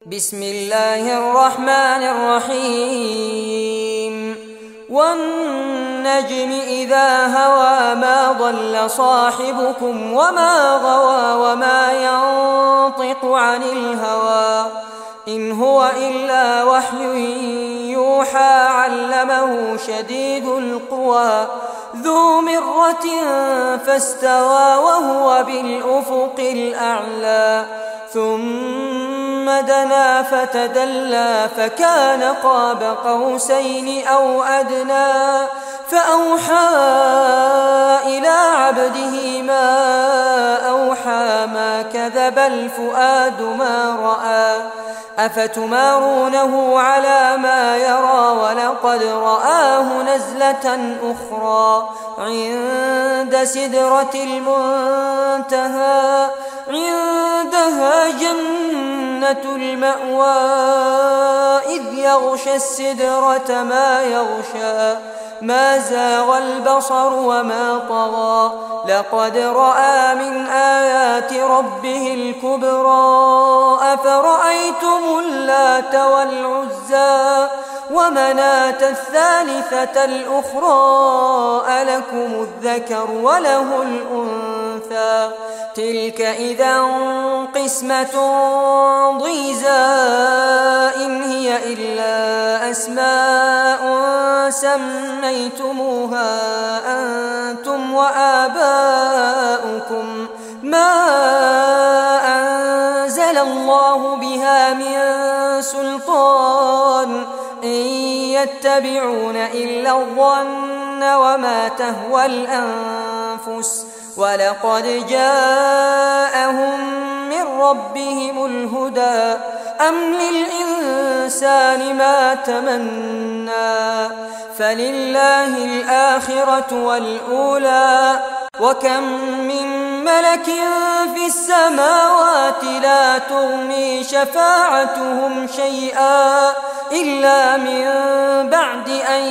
بسم الله الرحمن الرحيم والنجم إذا هوى ما ضل صاحبكم وما غوى وما ينطق عن الهوى إن هو إلا وحي يوحى علمه شديد القوى ذو مرة فاستوى وهو بالأفق الأعلى ثم دنا فتدلى فكان قاب قوسين أو أدنى فأوحى إلى عبده ما أوحى ما كذب الفؤاد ما رأى أفتمارونه على ما يرى ولقد رآه نزلة أخرى عند سدرة المنتهى عندها جنة المأوى إذ يغشى السدرة ما يغشى ما زاغ البصر وما طغى لقد رأى من آيات ربه الكبرى أفرأيتم اللات والعزى ومناة الثالثة الأخرى ألكم الذكر وله الأنثى تلك إذا قسمة ضيزى إن هي إلا أسماء سميتموها أنتم وآباؤكم ما أنزل الله بها من سلطان إن يتبعون إلا الظن وما تهوى الأنفس ولقد جاءهم من ربهم الهدى أم للإنسان ما تمنى فلله الآخرة والأولى وكم من ملك في السماوات لا تغني شفاعتهم شيئا إلا من بعد أن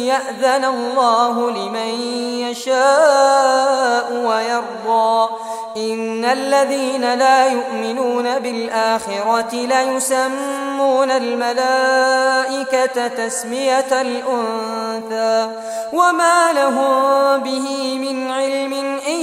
يأذن الله لمن يشاء ويرضى إن الذين لا يؤمنون بالآخرة ليسمون الملائكة تسمية الأنثى وما لهم به من علم إن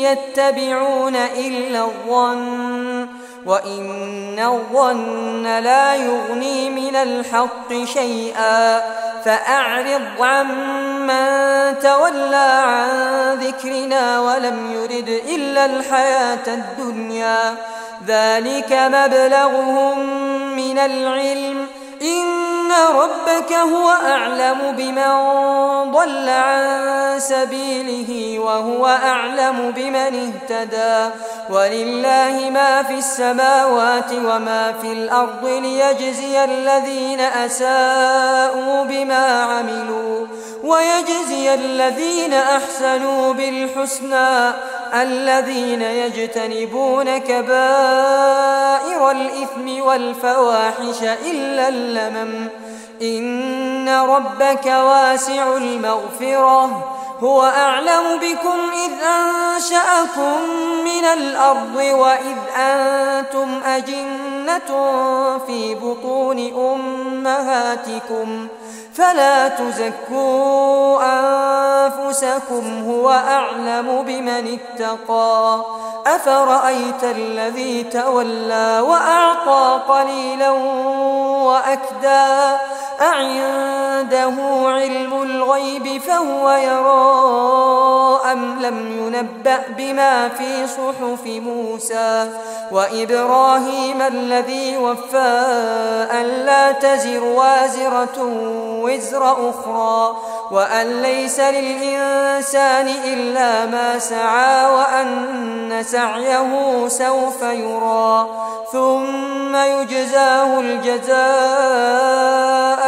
يتبعون إلا الظن وإن الظن لا يغني من الحق شيئا فأعرض عمن تولى عن ذكرنا ولم يرد إلا الحياة الدنيا ذلك مبلغهم من العلم إن ربك هو أعلم بمن ضل عن سبيله وهو أعلم بمن اهتدى ولله ما في السماوات وما في الأرض ليجزي الذين أساءوا بما عملوا ويجزي الذين أحسنوا بالحسنى الذين يجتنبون كبائر الإثم والفواحش إلا اللمم إن ربك واسع المغفرة هو أعلم بكم إذ أنشأكم من الأرض وإذ أنتم أجنة في بطون أمهاتكم فلا تزكوا أنفسكم هو أعلم بمن اتقى أفرأيت الذي تولى وأعطى قليلا وأكدى أعنده علم الغيب فهو يرى أم لم ينبأ بما في صحف موسى وإبراهيم الذي وفى ألا تزر وازرة وزر أخرى وأن ليس للإنسان إلا ما سعى وأن سعيه سوف يرى ثم يجزاه الجزاء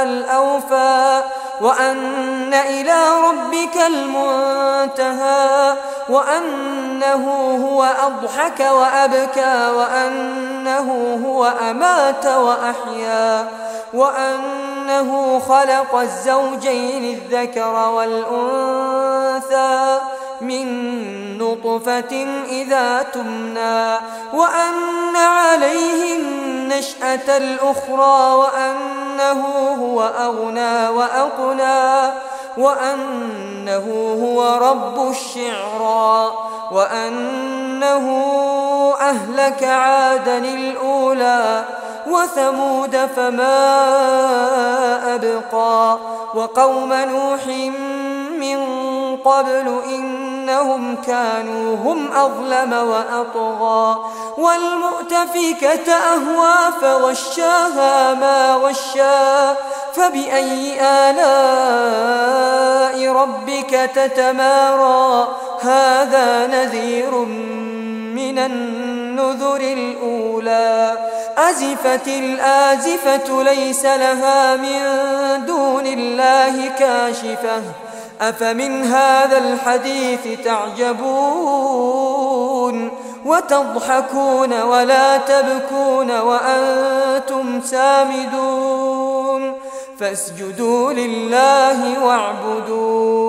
الأوفى وأن إلى ربك المنتهى وأنه هو أضحك وأبكى وأنه هو أمات وأحيا وأنه خلق الزوجين الذكر والأنثى من نطفة إذا تمنى وأن عليه النشأة الأخرى وأنه هو أغنى وأقنى وأنه هو رب الشعرى وأنه أهلك عادا الأولى وثمود فما أبقى وقوم نوح من قبل إنهم كانوا هم أظلم وأطغى والمؤتفكة أهوى فغشاها ما غشا فبأي آلاء ربك تتمارى هذا نذير من النذر الأولى أزفت الآزفة ليس لها من دون الله كاشفة أفمن هذا الحديث تعجبون وتضحكون ولا تبكون وأنتم سامدون فاسجدوا لله واعبدوا